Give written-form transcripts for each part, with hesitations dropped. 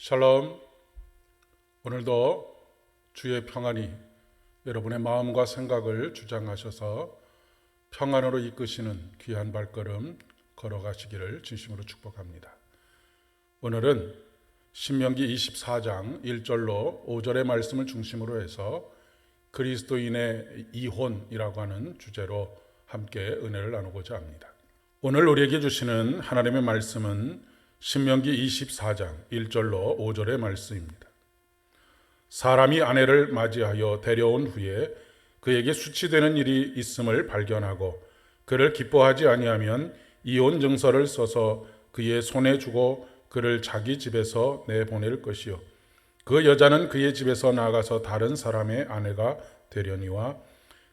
샬롬. 오늘도 주의 평안이 여러분의 마음과 생각을 주장하셔서 평안으로 이끄시는 귀한 발걸음 걸어가시기를 진심으로 축복합니다. 오늘은 신명기 24장 1절로 5절의 말씀을 중심으로 해서 그리스도인의 이혼이라고 하는 주제로 함께 은혜를 나누고자 합니다. 오늘 우리에게 주시는 하나님의 말씀은 신명기 24장 1절로 5절의 말씀입니다. 사람이 아내를 맞이하여 데려온 후에 그에게 수치되는 일이 있음을 발견하고 그를 기뻐하지 아니하면 이혼 증서를 써서 그의 손에 주고 그를 자기 집에서 내보낼 것이요 그 여자는 그의 집에서 나가서 다른 사람의 아내가 되려니와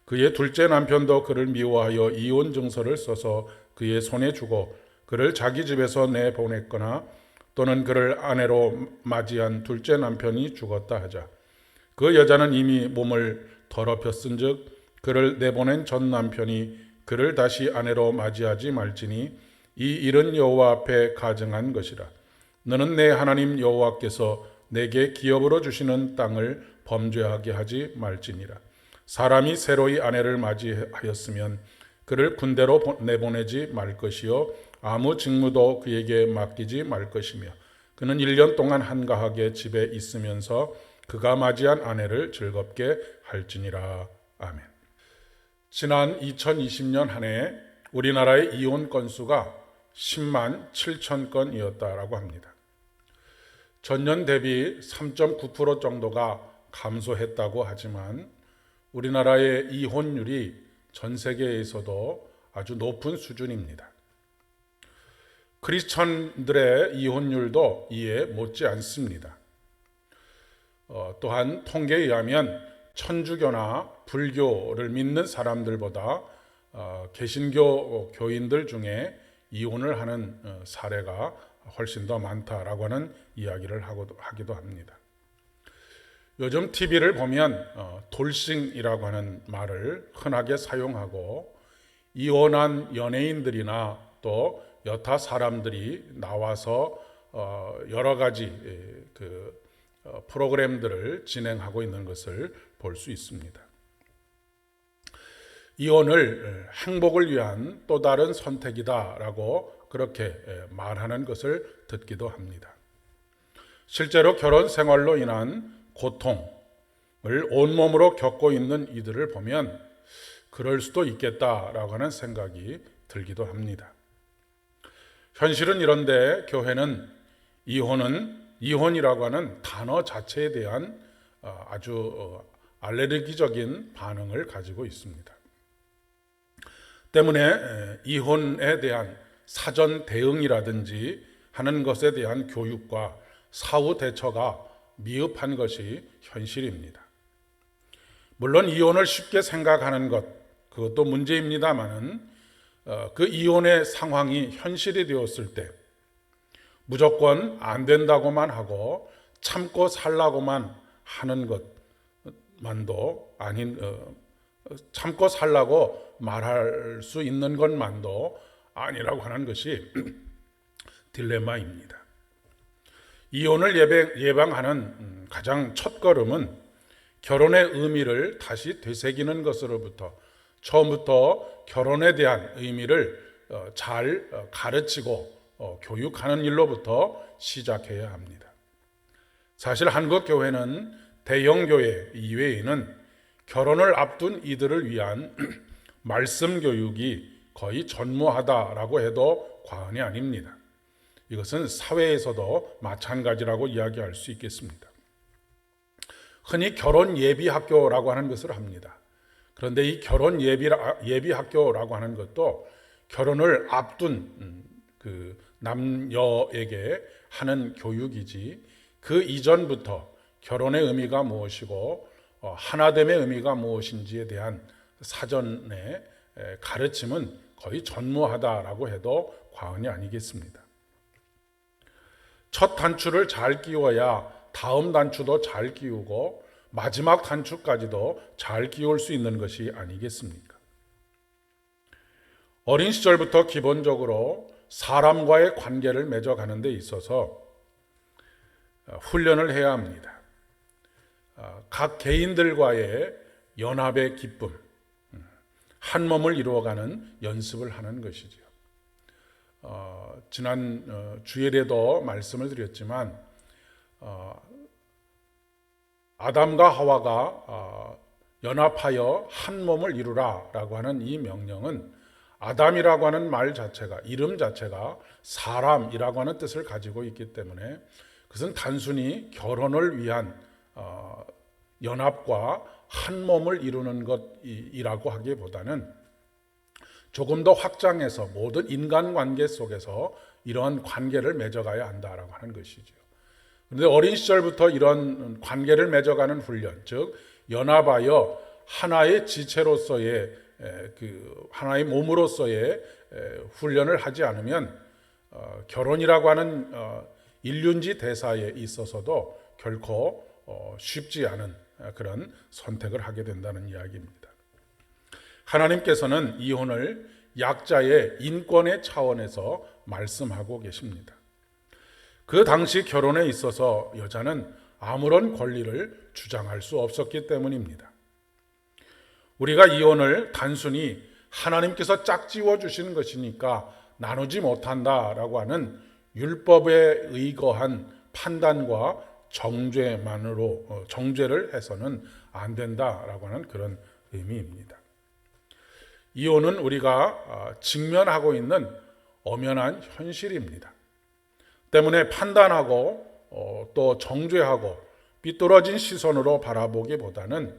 그의 둘째 남편도 그를 미워하여 이혼 증서를 써서 그의 손에 주고 그를 자기 집에서 내보냈거나 또는 그를 아내로 맞이한 둘째 남편이 죽었다 하자 그 여자는 이미 몸을 더럽혔은즉 그를 내보낸 전 남편이 그를 다시 아내로 맞이하지 말지니 이 일은 여호와 앞에 가증한 것이라. 너는 내 하나님 여호와께서 내게 기업으로 주시는 땅을 범죄하게 하지 말지니라. 사람이 새로이 아내를 맞이하였으면 그를 군대로 내보내지 말 것이요 아무 직무도 그에게 맡기지 말 것이며 그는 1년 동안 한가하게 집에 있으면서 그가 맞이한 아내를 즐겁게 할지니라. 아멘. 지난 2020년 한 해 우리나라의 이혼 건수가 10만 7천 건이었다라고 합니다. 전년 대비 3.9% 정도가 감소했다고 하지만 우리나라의 이혼율이 전 세계에서도 아주 높은 수준입니다. 크리스천들의 이혼율도 이에 못지 않습니다. 또한 통계에 의하면 천주교나 불교를 믿는 사람들보다 개신교 교인들 중에 이혼을 하는 사례가 훨씬 더 많다라고 하는 이야기를 하기도 합니다. 요즘 TV를 보면 돌싱이라고 하는 말을 흔하게 사용하고 이혼한 연예인들이나 또 여타 사람들이 나와서 여러 가지 프로그램들을 진행하고 있는 것을 볼 수 있습니다. 이혼을 행복을 위한 또 다른 선택이다라고 그렇게 말하는 것을 듣기도 합니다. 실제로 결혼 생활로 인한 고통을 온몸으로 겪고 있는 이들을 보면 그럴 수도 있겠다라고 하는 생각이 들기도 합니다. 현실은 이런데 교회는 이혼이라고 하는 단어 자체에 대한 아주 알레르기적인 반응을 가지고 있습니다. 때문에 이혼에 대한 사전 대응이라든지 하는 것에 대한 교육과 사후 대처가 미흡한 것이 현실입니다. 물론 이혼을 쉽게 생각하는 것, 그것도 문제입니다만은 그 이혼의 상황이 현실이 되었을 때 무조건 안 된다고만 하고 참고 살라고만 하는 것만도 아닌 참고 살라고 말할 수 있는 것만도 아니라고 하는 것이 딜레마입니다. 이혼을 예방하는 가장 첫 걸음은 결혼의 의미를 다시 되새기는 것으로부터 처음부터 결혼에 대한 의미를 잘 가르치고 교육하는 일로부터 시작해야 합니다. 사실 한국 교회는 대형 교회 이외에는 결혼을 앞둔 이들을 위한 말씀 교육이 거의 전무하다라고 해도 과언이 아닙니다. 이것은 사회에서도 마찬가지라고 이야기할 수 있겠습니다. 흔히 결혼 예비 학교라고 하는 것을 합니다. 그런데 이 결혼 예비 학교라고 하는 것도 결혼을 앞둔 그 남녀에게 하는 교육이지 그 이전부터 결혼의 의미가 무엇이고 하나됨의 의미가 무엇인지에 대한 사전의 가르침은 거의 전무하다라고 해도 과언이 아니겠습니다. 첫 단추를 잘 끼워야 다음 단추도 잘 끼우고 마지막 단추까지도 잘 끼울 수 있는 것이 아니겠습니까? 어린 시절부터 기본적으로 사람과의 관계를 맺어가는 데 있어서 훈련을 해야 합니다. 각 개인들과의 연합의 기쁨, 한 몸을 이루어가는 연습을 하는 것이죠. 지난 주일에도 말씀을 드렸지만 아담과 하와가 연합하여 한 몸을 이루라라고 하는 이 명령은 아담이라고 하는 말 자체가, 이름 자체가 사람이라고 하는 뜻을 가지고 있기 때문에 그것은 단순히 결혼을 위한 연합과 한 몸을 이루는 것이라고 하기보다는 조금 더 확장해서 모든 인간관계 속에서 이러한 관계를 맺어가야 한다라고 하는 것이죠. 그런데 어린 시절부터 이런 관계를 맺어가는 훈련, 즉 연합하여 하나의 지체로서의 하나의 몸으로서의 훈련을 하지 않으면 결혼이라고 하는 일륜지 대사에 있어서도 결코 쉽지 않은 그런 선택을 하게 된다는 이야기입니다. 하나님께서는 이혼을 약자의 인권의 차원에서 말씀하고 계십니다. 그 당시 결혼에 있어서 여자는 아무런 권리를 주장할 수 없었기 때문입니다. 우리가 이혼을 단순히 하나님께서 짝지워 주시는 것이니까 나누지 못한다라고 하는 율법에 의거한 판단과 정죄를 해서는 안 된다라고 하는 그런 의미입니다. 이혼은 우리가 직면하고 있는 엄연한 현실입니다. 때문에 판단하고 또 정죄하고 삐뚤어진 시선으로 바라보기보다는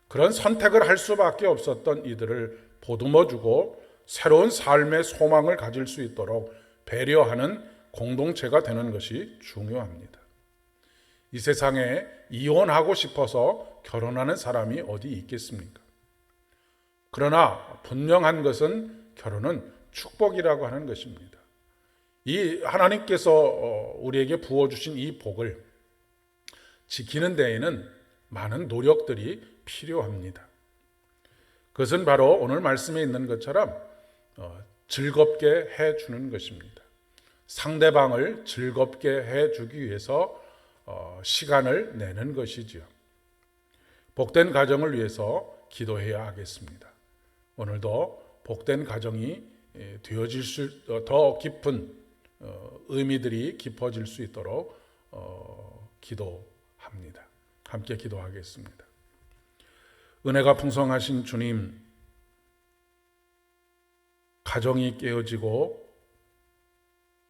그런 선택을 할 수밖에 없었던 이들을 보듬어주고 새로운 삶의 소망을 가질 수 있도록 배려하는 공동체가 되는 것이 중요합니다. 이 세상에 이혼하고 싶어서 결혼하는 사람이 어디 있겠습니까? 그러나 분명한 것은 결혼은 축복이라고 하는 것입니다. 이 하나님께서 우리에게 부어주신 이 복을 지키는 데에는 많은 노력들이 필요합니다. 그것은 바로 오늘 말씀에 있는 것처럼 즐겁게 해주는 것입니다. 상대방을 즐겁게 해주기 위해서 시간을 내는 것이지요. 복된 가정을 위해서 기도해야 하겠습니다. 오늘도 복된 가정이 되어질 더 깊은 의미들이 깊어질 수 있도록 기도합니다. 함께 기도하겠습니다. 은혜가 풍성하신 주님, 가정이 깨어지고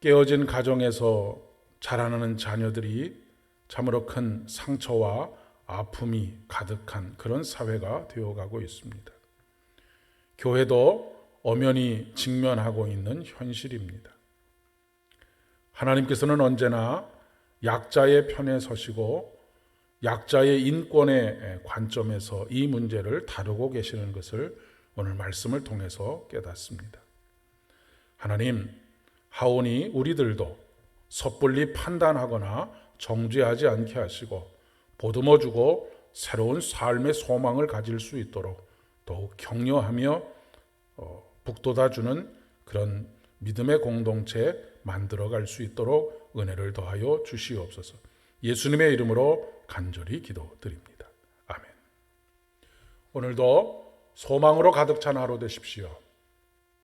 깨어진 가정에서 자라나는 자녀들이 참으로 큰 상처와 아픔이 가득한 그런 사회가 되어가고 있습니다. 교회도 엄연히 직면하고 있는 현실입니다. 하나님께서는 언제나 약자의 편에 서시고 약자의 인권의 관점에서 이 문제를 다루고 계시는 것을 오늘 말씀을 통해서 깨닫습니다. 하나님, 하오니 우리들도 섣불리 판단하거나 정죄하지 않게 하시고 보듬어주고 새로운 삶의 소망을 가질 수 있도록 더욱 격려하며 북돋아주는 그런 믿음의 공동체 만들어갈 수 있도록 은혜를 더하여 주시옵소서. 예수님의 이름으로 간절히 기도드립니다. 아멘. 오늘도 소망으로 가득 찬 하루 되십시오.